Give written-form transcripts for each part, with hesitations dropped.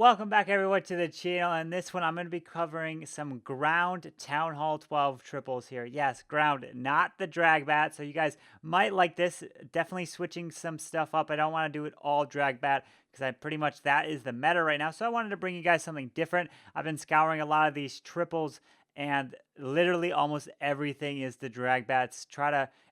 Welcome back everyone to the channel, and this one I'm going to be covering some ground Town Hall 12 triples here. Yes, ground, not the Dragbat, so you guys might like this. Definitely switching some stuff up. I don't want to do it all Dragbat because I pretty much that is the meta right now, so I wanted to bring you guys something different. I've been scouring a lot of these triples and literally almost everything is the Dragbats.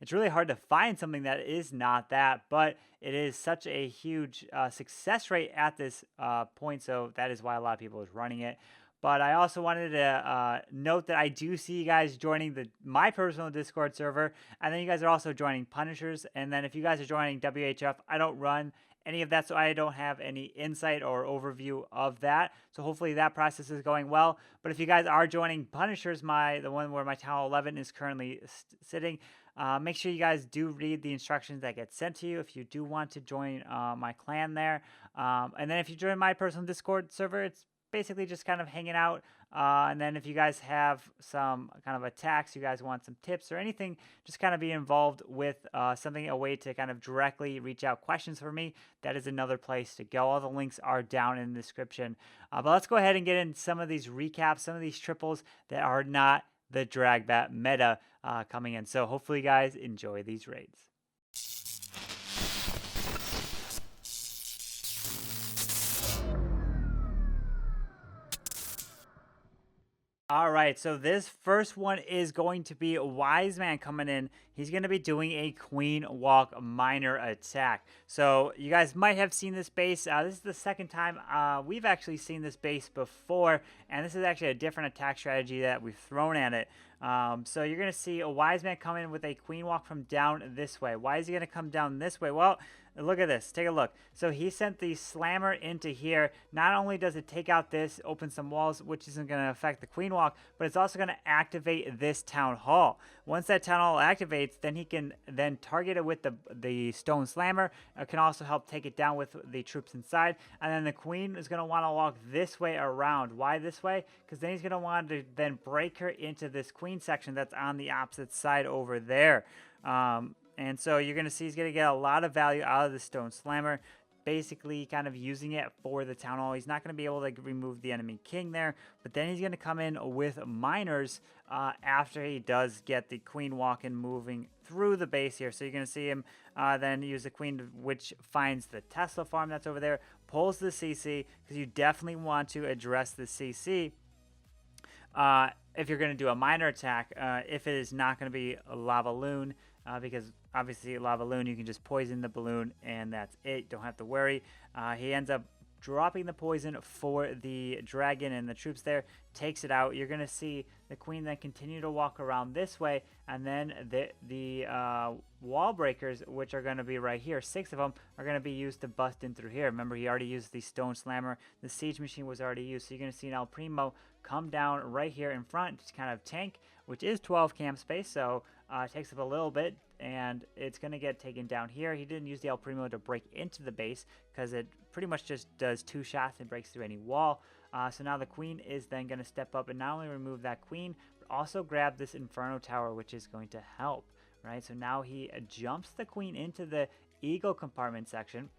It's really hard to find something that is not that, but it is such a huge success rate at this point, so that is why a lot of people is running it. But I also wanted to note that I do see you guys joining my personal Discord server, and then you guys are also joining Punishers. And then if you guys are joining WHF, I don't run any of that, so I don't have any insight or overview of that. So hopefully that process is going well. But if you guys are joining Punishers, the one where my Town 11 is currently sitting, make sure you guys do read the instructions that get sent to you if you do want to join my clan there. And then if you join my personal Discord server, it's basically just kind of hanging out. And then if you guys have some kind of attacks, you guys want some tips or anything, just kind of be involved with a way to kind of directly reach out questions for me. That is another place to go. All the links are down in the description. But let's go ahead and get in some of these recaps, some of these triples that are not the Dragbat meta coming in. So hopefully you guys enjoy these raids. All right, so this first one is going to be a Wise Man coming in. He's going to be doing a Queen Walk Miner attack. So you guys might have seen this base. This is the second time we've actually seen this base before, and this is actually a different attack strategy that we've thrown at it. So you're going to see a Wise Man come in with a Queen Walk from down this way. Why is he going to come down this way? Well, look at this. Take a look. So he sent the Slammer into here. Not only does it take out this, open some walls, which isn't going to affect the Queen Walk, but it's also going to activate this Town Hall. Once that Town Hall activates, then he can then target it with the Stone Slammer. It can also help take it down with the troops inside. And then the Queen is going to want to walk this way around. Why this way? Because then he's going to want to then break her into this Queen section that's on the opposite side over there. And so you're going to see he's going to get a lot of value out of the Stone Slammer, basically kind of using it for the Town Hall. He's not going to be able to remove the enemy king there, but then he's going to come in with miners after he does get the Queen walking moving through the base here. So you're going to see him then use the Queen, which finds the Tesla farm that's over there, pulls the CC, because you definitely want to address the CC. If you're going to do a miner attack, if it is not going to be a lava loon, because obviously lava loon, you can just poison the balloon and that's it. Don't have to worry. He ends up dropping the poison for the dragon and the troops there, takes it out. You're going to see the Queen then continue to walk around this way, and then the wall breakers, which are going to be right here, 6 of them, are going to be used to bust in through here. Remember, he already used the Stone Slammer. The Siege Machine was already used, so you're going to see now Primo come down right here in front to kind of tank, which is 12 camp space, so it takes up a little bit, and it's going to get taken down here. He didn't use the El Primo to break into the base because it pretty much just does 2 shots and breaks through any wall. So now the Queen is then going to step up and not only remove that Queen, but also grab this Inferno Tower, which is going to help, right? So now he jumps the Queen into the Eagle compartment section.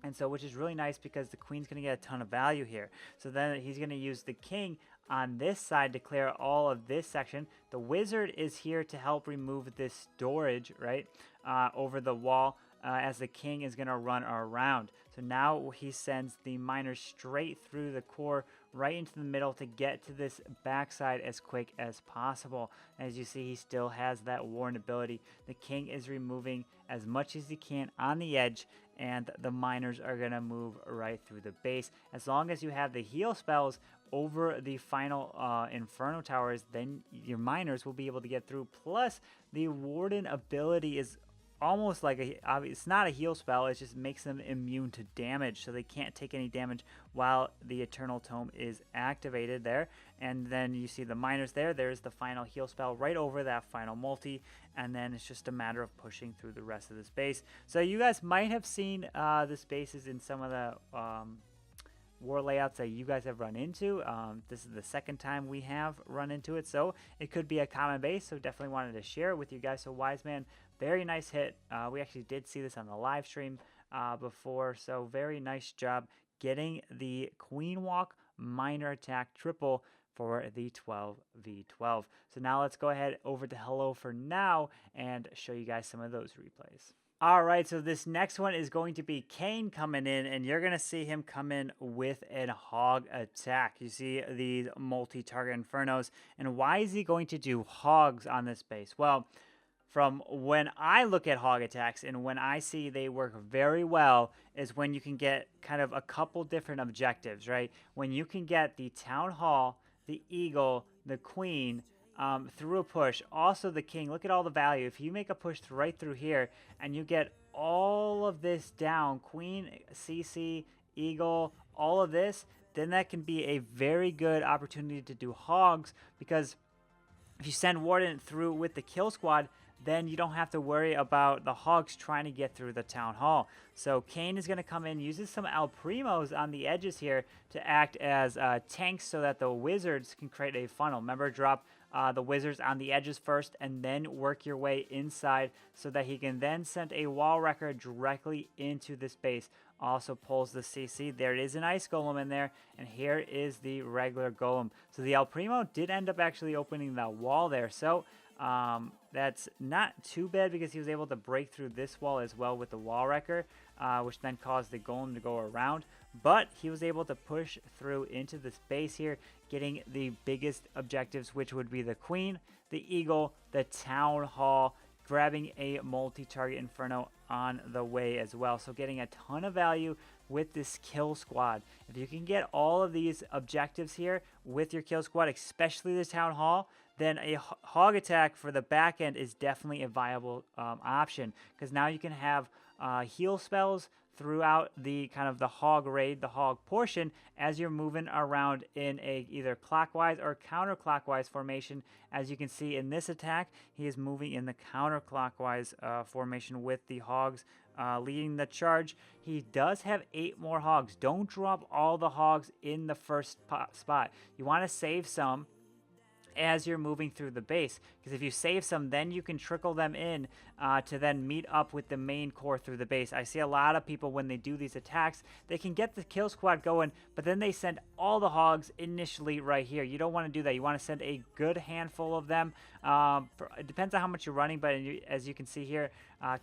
And so, which is really nice because the Queen's going to get a ton of value here. So then he's going to use the King on this side to clear all of this section. The Wizard is here to help remove this storage, right, over the wall, as the King is going to run around. So now he sends the miners straight through the core, right into the middle to get to this backside as quick as possible. As you see, he still has that Warren ability. The King is removing as much as he can on the edge, and the miners are going to move right through the base. As long as you have the heal spells over the final Inferno Towers, then your miners will be able to get through. Plus, the Warden ability is almost like it's not a heal spell, it just makes them immune to damage, so they can't take any damage while the Eternal Tome is activated there. And then you see the miners there's the final heal spell right over that final multi, and then it's just a matter of pushing through the rest of the space. So you guys might have seen the spaces in some of the war layouts that you guys have run into. This is the second time we have run into it, so it could be a common base, so definitely wanted to share it with you guys. So Wise Man, very nice hit. We actually did see this on the live stream before, so very nice job getting the Queen Walk Minor Attack triple for the 12v12. So now let's go ahead over to Hello4Now and show you guys some of those replays. All right, so this next one is going to be Kane coming in, and you're going to see him come in with a hog attack. You see these multi-target infernos, and why is he going to do hogs on this base? Well, from when I look at hog attacks and when I see they work very well is when you can get kind of a couple different objectives, right? When you can get the Town Hall, the Eagle, the Queen, through a push. Also the King, look at all the value. If you make a push right through here and you get all of this down, Queen, CC, Eagle, all of this, then that can be a very good opportunity to do hogs, because if you send Warden through with the kill squad, then you don't have to worry about the Hogs trying to get through the Town Hall. So Kane is going to come in, uses some El Primos on the edges here to act as tanks so that the Wizards can create a funnel. Remember, drop the Wizards on the edges first and then work your way inside so that he can then send a wall wrecker directly into this base. Also pulls the CC. There is an Ice Golem in there, and here is the regular Golem. So the El Primo did end up actually opening that wall there. So that's not too bad, because he was able to break through this wall as well with the wall wrecker, which then caused the Golem to go around. But he was able to push through into this base here, getting the biggest objectives, which would be the Queen, the Eagle, the Town Hall, grabbing a multi-target Inferno on the way as well. So getting a ton of value with this kill squad. If you can get all of these objectives here with your kill squad, especially the Town Hall, then a hog attack for the back end is definitely a viable option, because now you can have heal spells throughout the kind of the hog raid, the hog portion, as you're moving around in a either clockwise or counterclockwise formation. As you can see in this attack, he is moving in the counterclockwise formation with the hogs leading the charge. He does have 8 more hogs. Don't drop all the hogs in the first spot. You want to save some as you're moving through the base, because if you save some, then you can trickle them in to then meet up with the main core through the base. I see a lot of people, when they do these attacks, they can get the kill squad going, but then they send all the hogs initially right here. You don't want to do that. You want to send a good handful of them. It depends on how much you're running, but as you can see here,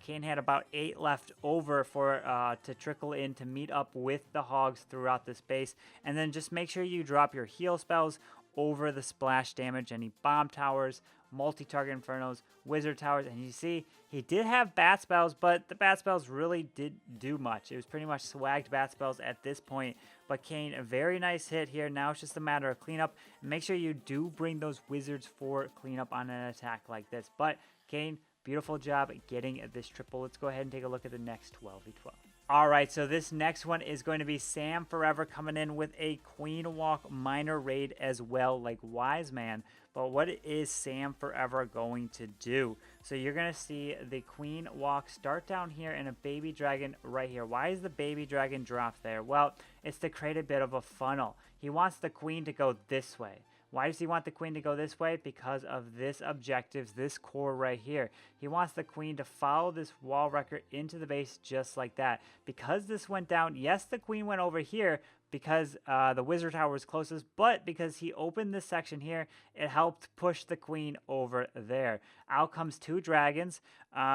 Kane had about 8 left over for to trickle in to meet up with the hogs throughout this base. And then just make sure you drop your heal spells over the splash damage, any bomb towers, multi-target infernos, wizard towers. And you see he did have bat spells, but the bat spells really did do much. It was pretty much swagged bat spells at this point. But Kane, a very nice hit here. Now it's just a matter of cleanup, and make sure you do bring those wizards for cleanup on an attack like this. But Kane, beautiful job getting this triple. Let's go ahead and take a look at the next 12v12. All right, so this next one is going to be Sam Forever coming in with a Queen Walk Minor Raid as well, like Wiseman. But what is Sam Forever going to do? So you're going to see the Queen Walk start down here and a baby dragon right here. Why is the baby dragon dropped there? Well, it's to create a bit of a funnel. He wants the queen to go this way. Why does he want the queen to go this way? Because of this objectives, this core right here. He wants the queen to follow this wall wrecker into the base just like that. Because this went down, yes, the queen went over here because the wizard tower was closest, but because he opened this section here, it helped push the queen over there. Out comes 2 dragons,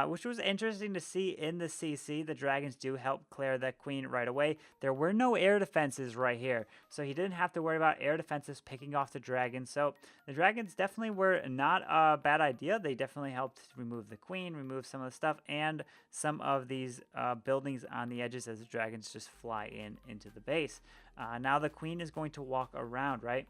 which was interesting to see in the CC. The dragons do help clear that queen right away. There were no air defenses right here, so he didn't have to worry about air defenses picking off the dragons. So the dragons definitely were not a bad idea. They definitely helped remove the queen, remove some of the stuff, and some of these buildings on the edges as the dragons just fly into the base. Now the queen is going to walk around, right?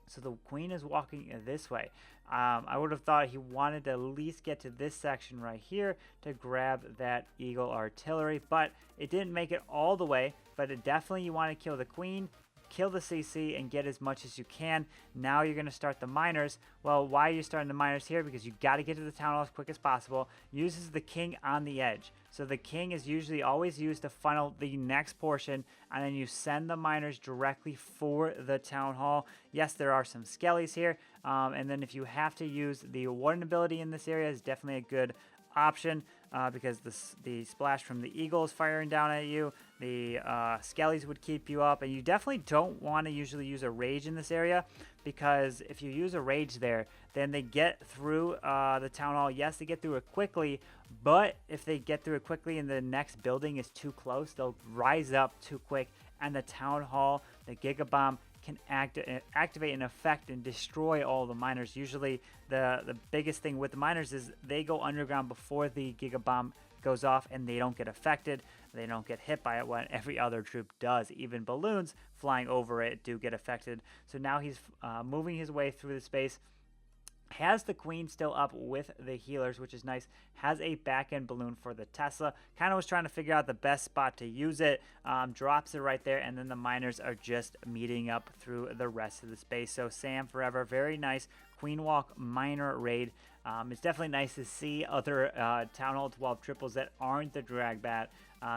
So the queen is walking this way. I would have thought he wanted to at least get to this section right here to grab that eagle artillery, but it didn't make it all the way. But it definitely, you want to kill the queen, kill the CC, and get as much as you can. Now you're going to start the miners. Well, why are you starting the miners here? Because you got to get to the town hall as quick as possible. Uses the king on the edge. So the king is usually always used to funnel the next portion, and then you send the miners directly for the town hall. Yes, there are some skellies here, and then if you have to use the warden ability in this area, is definitely a good option because the splash from the eagle is firing down at you. The skellies would keep you up, and you definitely don't want to usually use a rage in this area, because if you use a rage there, then they get through the town hall. Yes, they get through it quickly, but if they get through it quickly and the next building is too close, they'll rise up too quick, and the town hall, the Giga Bomb, can activate an effect and destroy all the miners. Usually the biggest thing with the miners is they go underground before the Giga Bomb goes off, and they don't get affected. They don't get hit by it when every other troop does. Even balloons flying over it do get affected. So now he's moving his way through the space. Has the queen still up with the healers, which is nice. Has a back end balloon for the Tesla. Kind of was trying to figure out the best spot to use it. Drops it right there, and then the miners are just meeting up through the rest of the space. So Sam Forever, very nice Queen Walk miner raid. It's definitely nice to see other Town Hall 12 triples that aren't the Dragbat.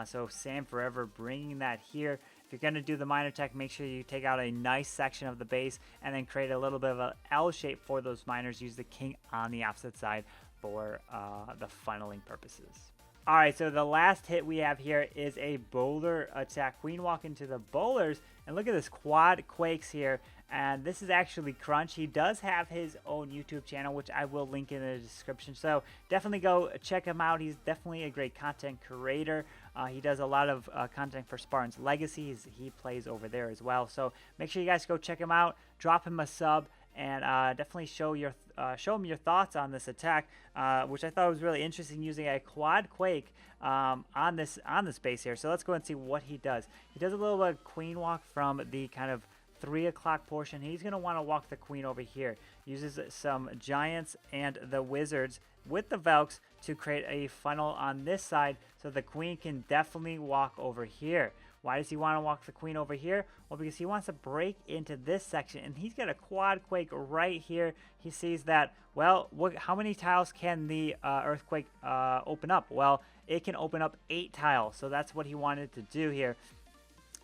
So Sam Forever bringing that here. If you're going to do the miner tech, make sure you take out a nice section of the base and then create a little bit of an L shape for those miners. Use the king on the opposite side for the funneling purposes. All right, so the last hit we have here is a boulder attack. Queen walk into the boulders, and look at this quad quakes here. And this is actually Crunch. He does have his own YouTube channel, which I will link in the description. So definitely go check him out. He's definitely a great content creator. He does a lot of content for Spartan's Legacy. He plays over there as well. So make sure you guys go check him out. Drop him a sub, and definitely show him your thoughts on this attack, which I thought was really interesting, using a quad quake on this base here. So let's go and see what he does. He does a little bit of queen walk from the kind of 3 o'clock portion. He's going to want to walk the queen over here. Uses some giants and the wizards with the Velks to create a funnel on this side, so the queen can definitely walk over here. Why does he want to walk the queen over here? Well, because he wants to break into this section, and he's got a quad quake right here. He sees that, well, how many tiles can the earthquake open up? Well, it can open up 8 tiles, so that's what he wanted to do here.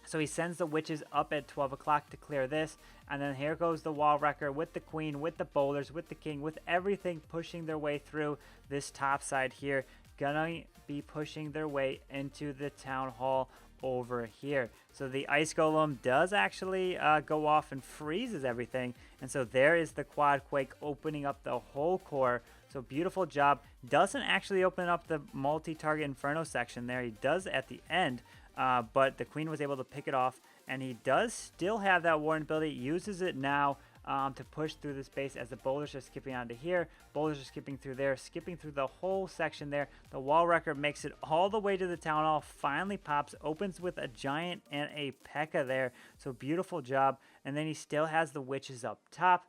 So he sends the witches up at 12 o'clock to clear this, and then here goes the wall wrecker with the queen, with the boulders, with the king, with everything pushing their way through this top side here. Gonna be pushing their way into the town hall over here. So the ice golem does actually go off and freezes everything, and so there is the quad quake opening up the whole core. So beautiful job. Doesn't actually open up the multi-target inferno section there. He does at the end. But the queen was able to pick it off, and he does still have that warden ability. Uses it now to push through the space as the boulders are skipping onto here. Boulders are skipping through there, skipping through the whole section there. The wall wrecker makes it all the way to the town hall, finally pops, opens with a giant and a P.E.K.K.A there. So beautiful job. And then he still has the witches up top.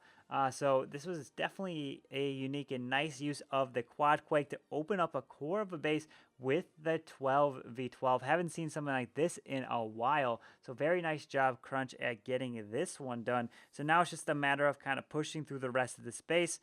So this was definitely a unique and nice use of the quad quake to open up a core of a base with the 12v12. Haven't seen something like this in a while. So very nice job, Crunch, at getting this one done. So now it's just a matter of kind of pushing through the rest of the space.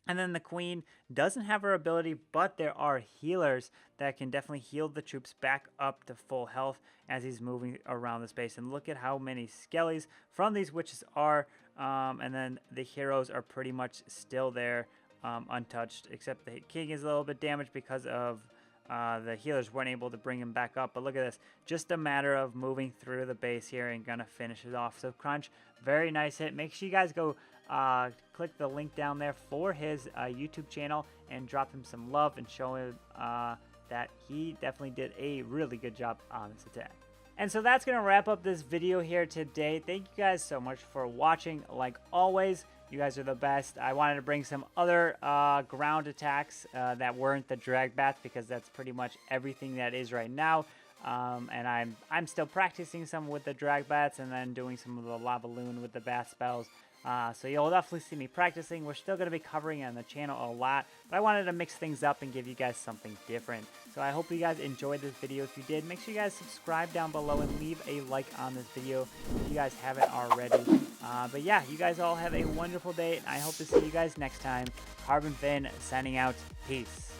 And then the queen doesn't have her ability, but there are healers that can definitely heal the troops back up to full health as he's moving around the space. And look at how many skellies from these witches are. And then the heroes are pretty much still there, untouched, except the king is a little bit damaged because of the healers weren't able to bring him back up. But look at this, just a matter of moving through the base here and gonna finish it off. So Crunch, very nice hit. Make sure you guys go click the link down there for his YouTube channel and drop him some love and show him that he definitely did a really good job on this attack. And so that's going to wrap up this video here today. Thank you guys so much for watching. Like always, you guys are the best. I wanted to bring some other ground attacks that weren't the Dragbat, because that's pretty much everything that is right now. And I'm still practicing some with the Dragbats, and then doing some of the Lava Loon with the Bat spells. So you'll definitely see me practicing. We're still going to be covering on the channel a lot, but I wanted to mix things up and give you guys something different. So I hope you guys enjoyed this video. If you did, make sure you guys subscribe down below and leave a like on this video if you guys haven't already. But yeah, you guys all have a wonderful day, and I hope to see you guys next time. Carbonfin signing out. Peace.